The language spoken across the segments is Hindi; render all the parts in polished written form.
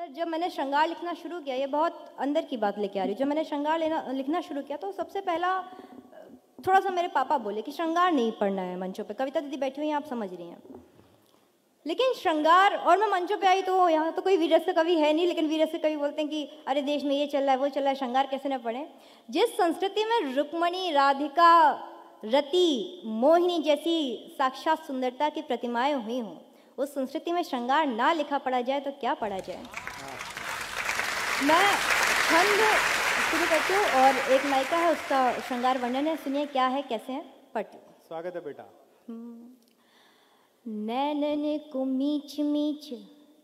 जब मैंने श्रृंगार लिखना शुरू किया, ये बहुत अंदर की बात लेके आ रही है, जब मैंने श्रृंगार लिखना शुरू किया तो सबसे पहला थोड़ा सा मेरे पापा बोले कि श्रृंगार नहीं पढ़ना है मंचों पे। कविता दीदी बैठी हुई हैं, आप समझ रही हैं। लेकिन श्रृंगार, और मैं मंचों पे आई तो यहाँ तो कोई वीर रस कवि है नहीं, लेकिन वीर रस कवि बोलते हैं कि अरे देश में ये चल रहा है वो चल रहा है, श्रृंगार कैसे न पढ़े। जिस संस्कृति में रुक्मणी, राधिका, रति, मोहिनी जैसी साक्षात सुंदरता की प्रतिमाएं हुई हों, उस संस्कृति में श्रृंगार ना लिखा पढ़ा जाए तो क्या पढ़ा जाए। मैं छंद शुरू करती हूँ और एक नायिका है, उसका श्रृंगार वर्णन है, सुनिए क्या है, कैसे है, पढ़ती हूँ। स्वागत है बेटा। नैनन को मीच मीच,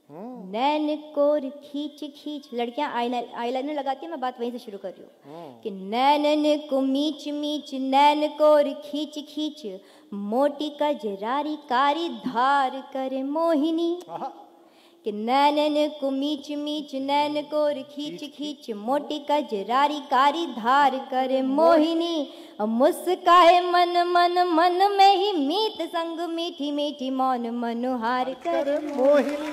नैन कोर खींच खींच। लड़कियां आईलाइनर लगाती हैं, मैं बात वहीं से शुरू कर रही हूँ कि नैनन को मीच मीच, नैन कोर खींच खींच, मोटी कजरारी कारी धार करे मोहिनी। कि नैनन को मीच मीच, नैन कोर खींच खींच, मोटी कजरारी कारी धार करे मोहिनी। मुस्काए मन मन, मन में ही मीत संग, मीठी मीठी मौन मनोहार करे मोहिनी।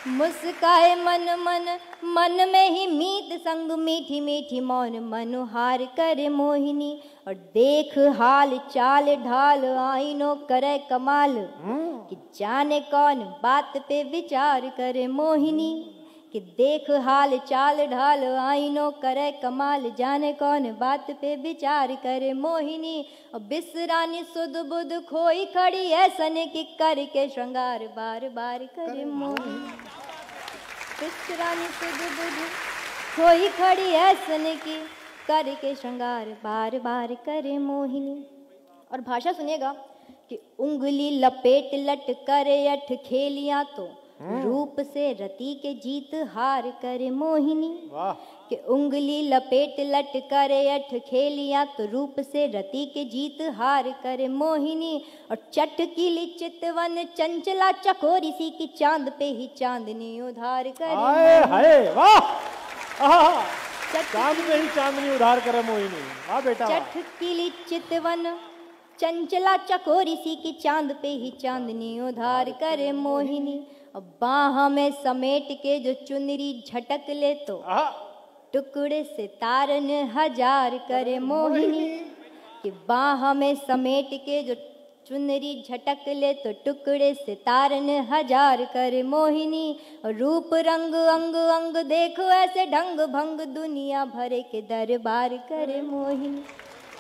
मुस्काए मन मन, मन में ही मीत संग, मीठी मीठी मौन मनोहार करे मोहिनी। और देख हाल चाल ढाल, आईनो करे कमाल, कि जाने कौन बात पे विचार करे मोहिनी। कि देख हाल चाल ढाल, आईनो करे कमाल, जाने कौन बात पे विचार करे मोहिनी। और बिसरानी सुध बुध खोई खड़ी ऐसन की, करके श्रृंगार बार बार करे मोहिनी। बिसरानी सुध बुध खोई खड़ी ऐसन की, करके श्रृंगार बार बार करे मोहिनी। और भाषा सुनिएगा कि उंगली लपेट लट करे अठ खेलियां तो, रूप से रति के जीत हार करे मोहिनी। कि उंगली लपेट लट करे अठ खेलियां तो, रूप से रति के जीत हार करे मोहिनी। और चटकीली चितवन चंचला चकोरी सी, की चांद पे ही चांदनी उधार करे। हाय वाह, चांद पे ही चांदनी उधार करे मोहिनी। वाह बेटा। चटकीली चितवन चंचला चकोरी सी, की चांद पे ही चांदनी उधार करे मोहिनी। बाह में समेट के जो चुनरी झटक ले तो, टुकड़े से तारन हजार करे मोहिनी। कि बाह में समेट के जो चुनरी झटक ले तो, टुकड़े से तारन हजार करे मोहिनी। रूप रंग अंग अंग देखो ऐसे ढंग भंग, दुनिया भरे के दरबार करे मोहिनी।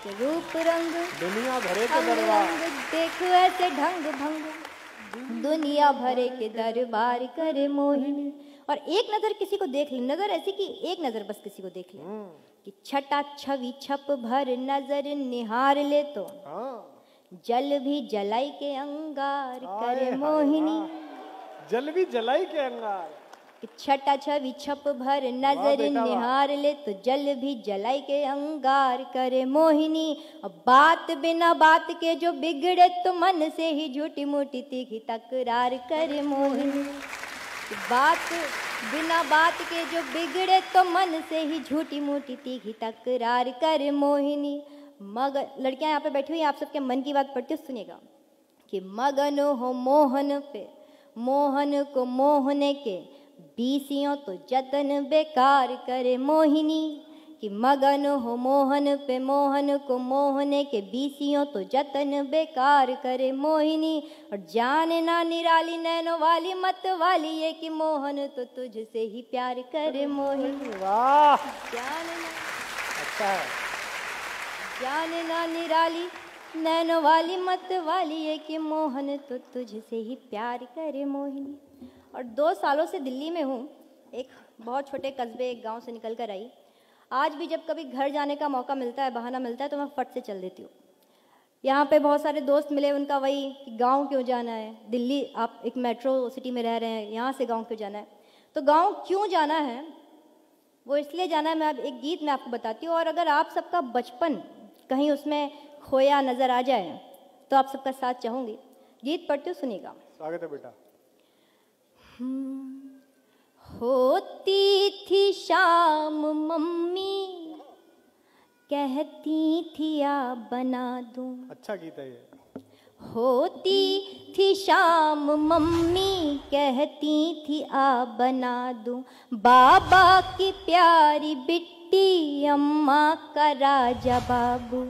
रूप रंग दुनिया भरे के दरबार, देखो ऐसे ढंग भंग, दुनिया भरे के दरबार करे मोहिनी। और एक नजर किसी को देख ले, नजर ऐसी कि एक नजर बस किसी को देख ले, कि छटा छवि छप भर नजर निहार ले तो, जल भी जलाई के अंगार करे मोहिनी। जल भी जलाई के अंगार, छटा छवि छप भर नजर निहार ले तो, जल भी जलाई के अंगार करे मोहिनी। बात बिना बात के जो बिगड़े तो, मन से ही झूठी मूठी तीखी तकरार करे मोहिनी। बात बिना बात के जो बिगड़े तो, मन से ही झूठी मूठी तीखी तकरार करे मोहिनी। मगर लड़कियां यहाँ पे बैठी हुई, आप सबके मन की बात पढ़ती हूँ, सुनिएगा। कि मगन हो मोहन पे, मोहन को मोहने के, बीसियों तो जतन बेकार करे मोहिनी। कि मगन हो मोहन पे, मोहन को मोहने के, बीसियों तो जतन बेकार करे मोहिनी। और जाने ना निराली नैनो वाली मत वाली, ये कि मोहन तो तुझसे ही प्यार करे मोहिनी। वाह, जाने ना, अच्छा है। जाने ना निराली नैनो वाली मत वाली, ये कि मोहन तो तुझसे ही प्यार करे मोहिनी। और 2 सालों से दिल्ली में हूँ, एक बहुत छोटे कस्बे, एक गांव से निकल कर आई। आज भी जब कभी घर जाने का मौका मिलता है, बहाना मिलता है, तो मैं फट से चल देती हूँ। यहाँ पे बहुत सारे दोस्त मिले, उनका वही कि गांव क्यों जाना है, दिल्ली आप एक मेट्रो सिटी में रह रहे हैं, यहाँ से गांव क्यों जाना है। तो गांव क्यों जाना है, वो इसलिए जाना है, मैं अब एक गीत में आपको बताती हूँ। और अगर आप सबका बचपन कहीं उसमें खोया नज़र आ जाए तो आप सबका साथ चाहूँगी। गीत पढ़ती हूँ, सुनिएगा। स्वागत है बेटा। होती थी शाम मम्मी, कहती थी आ बना दूं। अच्छा गीत है ये। होती थी शाम मम्मी कहती थी आ बना दूं बाबा की प्यारी बिट्टी अम्मा का राजा बाबू।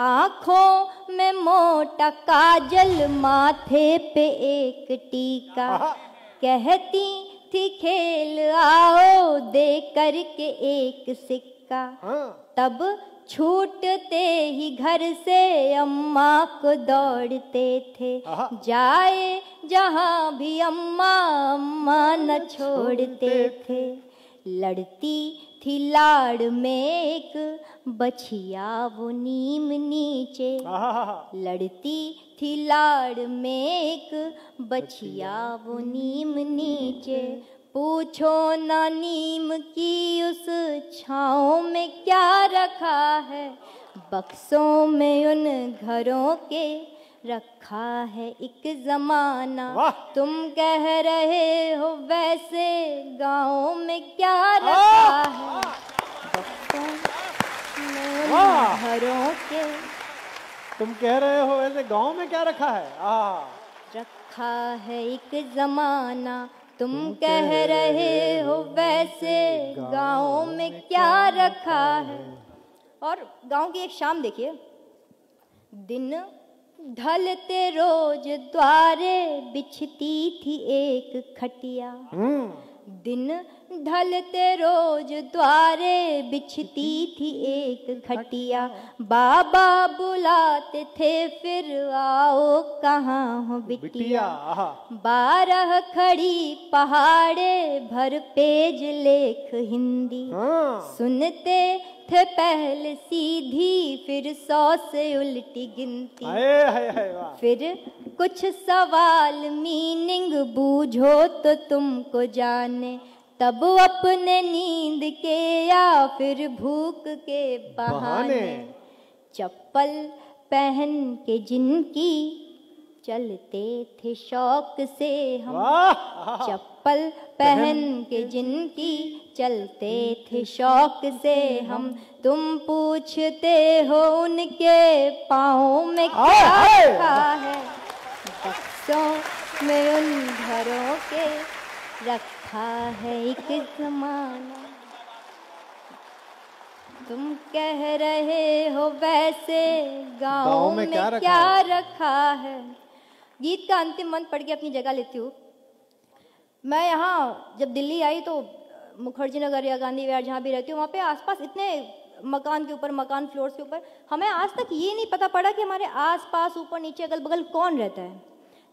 आँखों में मोटा काजल माथे पे एक टीका कहती थी खेल आओ दे करके एक सिक्का। तब छूटते ही घर से अम्मा को दौड़ते थे जाए जहाँ भी अम्मा अम्मा न छोड़ते थे। लड़ती थी लाड़ में एक बछिया वो नीम नीचे लड़ती थी लाड़ में एक बछिया वो नीम नीचे। पूछो ना नीम की उस छाँव में क्या रखा है बक्सों में उन घरों के रखा है एक जमाना। तुम कह रहे हो वैसे गाँव में क्या रखा है बक्सों में उन घरों के। तुम कह रहे हो वैसे गांव में क्या रखा है? रखा है एक जमाना तुम कह रहे हो वैसे गाँव में क्या रखा है। और गाँव की एक शाम देखिए। दिन ढलते रोज द्वारे बिछती थी एक खटिया। दिन ढलते रोज द्वारे बिछती थी एक खटिया। बाबा बुलाते थे फिर आओ कहाँ हो बिटिया। 12 खड़ी पहाड़े भर पेज लेख हिंदी सुनते थे पहले सीधी फिर 100 से उल्टी गिनती। फिर कुछ सवाल मीनिंग बूझो तो तुमको जाने तब अपने नींद के या फिर भूख के बहाने। चप्पल पहन के जिनकी चलते थे शौक से हम। चप्पल पहन के जिनकी चलते थे शौक से हम। तुम पूछते हो उनके पाँव में क्या रखा है बक्सों में उन घरों के रखा है एक जमाना। तुम कह रहे हो वैसे गाँव में क्या रखा है। गीत का अंतिम मंत्र पढ़ के अपनी जगह लेती हूँ। मैं यहाँ जब दिल्ली आई तो मुखर्जी नगर या गांधी विहार जहाँ भी रहती हूँ वहाँ पे आसपास इतने मकान के ऊपर मकान फ्लोर्स के ऊपर हमें आज तक ये नहीं पता पड़ा कि हमारे आसपास ऊपर नीचे अगल बगल कौन रहता है।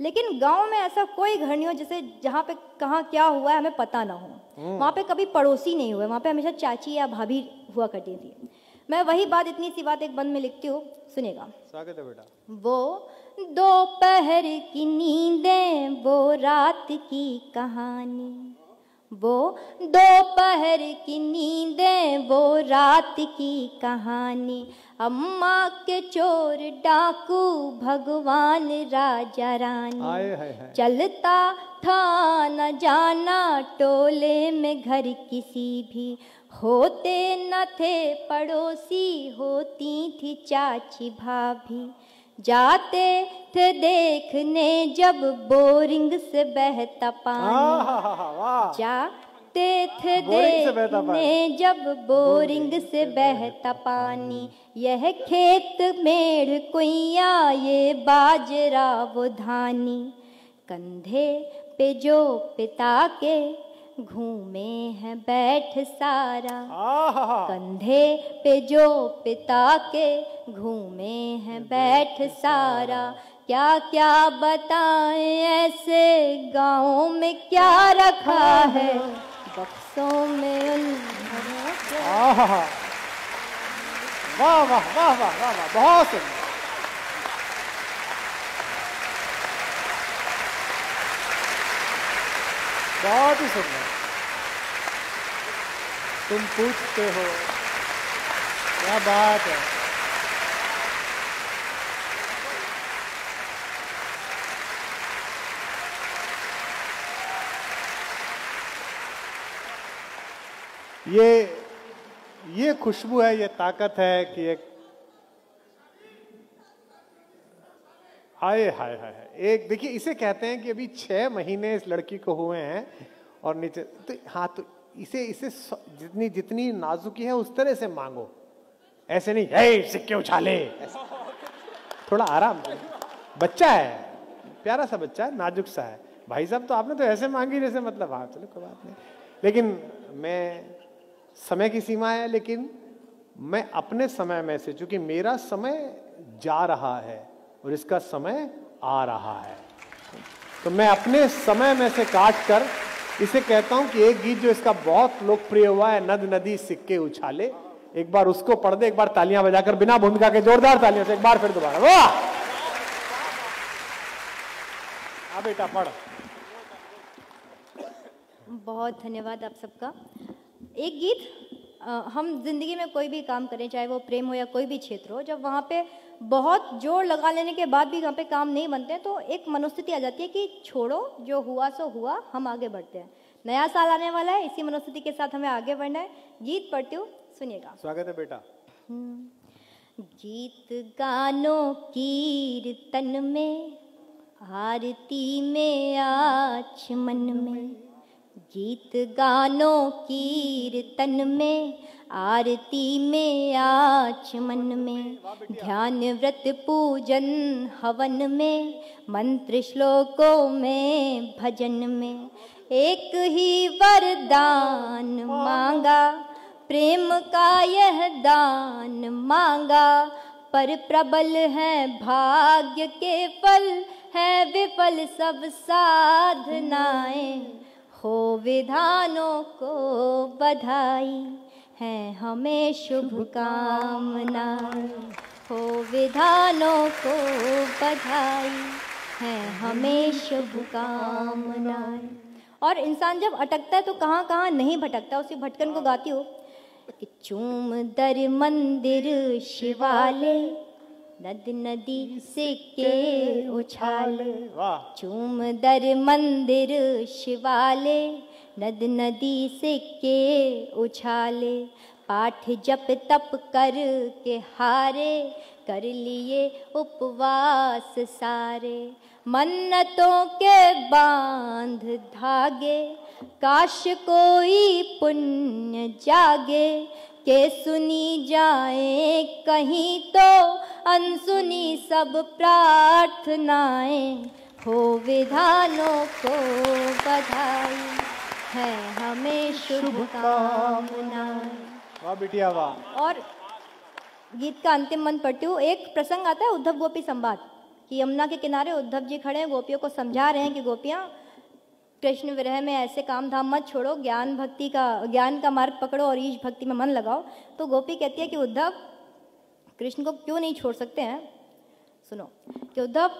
लेकिन गांव में ऐसा कोई घर नहीं हो जैसे जहाँ पे कहाँ क्या हुआ है हमें पता ना हो। वहाँ पे कभी पड़ोसी नहीं हुए, वहाँ पे हमेशा चाची या भाभी हुआ करती थी। मैं वही बात इतनी सी बात एक बंद में लिखती हूँ, सुनेगा। स्वागत है बेटा। वो दोपहर की नींदें वो रात की कहानी। वो दोपहर की नींदें वो रात की कहानी। अम्मा के चोर डाकू भगवान राजा रानी। चलता था न जाना टोले में घर किसी भी। होते न थे पड़ोसी होती थी चाची भाभी। जाते थे देखने जब बोरिंग से बहता पानी। जाते थे देखने जब बोरिंग से बहता पानी। यह खेत मेढ़ कुइया ये बाजरा वो धानी। कंधे पे जो पिता के घूमे हैं बैठ सारा। कंधे पे जो पिता के घूमे हैं बैठ सारा। क्या क्या बताएं ऐसे गाँव में क्या रखा है बक्सों में उन घरों के। वाह वाह वाह वाह वाह वाह, बहुत सुंदर। बहुत ही सुंदर। तुम पूछते हो, क्या बात है। ये खुशबू है, ये ताकत है कि एक हाय हाय हाय, एक देखिए इसे कहते हैं कि अभी 6 महीने इस लड़की को हुए हैं और नीचे तो हाँ, तो इसे इसे जितनी जितनी नाजुकी है उस तरह से मांगो, ऐसे नहीं हे सिक्के उछाले, थोड़ा आराम। बच्चा है, प्यारा सा बच्चा है, नाजुक सा है। भाई साहब तो आपने तो ऐसे मांगी जैसे मतलब हाँ चलो कोई बात नहीं। लेकिन मैं, समय की सीमा है, लेकिन मैं अपने समय में से, चूंकि मेरा समय जा रहा है और इसका समय आ रहा है, तो मैं अपने समय में से काट कर इसे कहता हूं कि एक गीत जो इसका बहुत लोकप्रिय हुआ है, नद नदी सिक्के उछाले, एक बार उसको पढ़ दे, एक बार तालियां बजाकर बिना भूमिका के जोरदार तालियों से एक बार फिर दोबारा। वाह, हाँ बेटा पढ़। बहुत धन्यवाद आप सबका। एक गीत, हम जिंदगी में कोई भी काम करें, चाहे वो प्रेम हो या कोई भी क्षेत्र हो, जब वहाँ पे बहुत जोर लगा लेने के बाद भी वहाँ पे काम नहीं बनते हैं, तो एक मनोस्थिति आ जाती है कि छोड़ो, जो हुआ सो हुआ, हम आगे बढ़ते हैं। नया साल आने वाला है, इसी मनोस्थिति के साथ हमें आगे बढ़ना है। गीत पढ़ती हूँ, सुनिएगा। स्वागत है बेटा। गीत गानों कीर्तन में, आरती में आच मन में, गीत गानों कीर्तन में, आरती में आच मन में, ध्यान व्रत पूजन हवन में, मंत्र श्लोकों में भजन में, एक ही वरदान मांगा, प्रेम का यह दान मांगा, पर प्रबल है भाग्य के फल, है विफल सब साधनाएं, हो विधानों को बधाई, है हमें शुभकामनाएं, हो विधानों को बधाई, है हमें शुभकामनाएं। और इंसान जब अटकता है तो कहाँ कहाँ नहीं भटकता, उसी भटकन को गाती हूँ कि चूम दर मंदिर शिवाले, नद नदी सिक्के उछाले, चूम दर मंदिर शिवाले, नद नदी सिक्के उछाले, पाठ जप तप कर के हारे, कर लिए उपवास सारे, मन्नतों के बांध धागे, काश कोई पुण्य जागे, के सुनी जाए कहीं तो अनसुनी सब प्रार्थनाएं, हो विधानों को बधाई, है हमें शुभकामनाएं। वाह बिटिया वाह। और गीत का अंतिम मंत्र पढ़ती हूँ। एक प्रसंग आता है उद्धव गोपी संवाद कि यमुना के किनारे उद्धव जी खड़े हैं, गोपियों को समझा रहे हैं कि गोपियाँ कृष्ण विरह में ऐसे काम धाम मत छोड़ो, ज्ञान का मार्ग पकड़ो और ईश भक्ति में मन लगाओ। तो गोपी कहती है कि उद्धव, कृष्ण को क्यों नहीं छोड़ सकते हैं? सुनो कि उद्धव,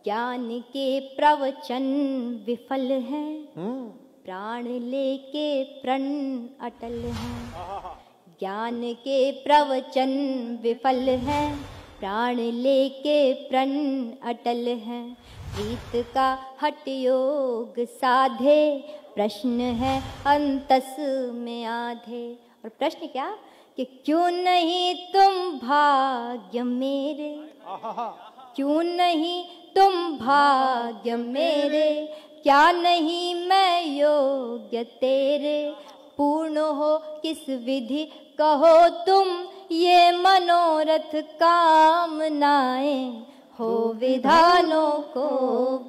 ज्ञान के प्रवचन विफल हैं, प्राण लेके प्रण अटल हैं, ज्ञान के प्रवचन विफल हैं, प्राण लेके प्रण अटल हैं, प्रीत का हठ योग साधे, प्रश्न है अंतस में आधे। और प्रश्न क्या कि क्यों नहीं तुम भाग्य मेरे, क्यों नहीं तुम भाग्य मेरे, क्या नहीं मैं योग्य तेरे, पूर्ण हो किस विधि कहो तुम ये मनोरथ कामनाएं, हो विधानों को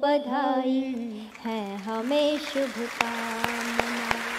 बधाई, है हमें शुभकामनाएं।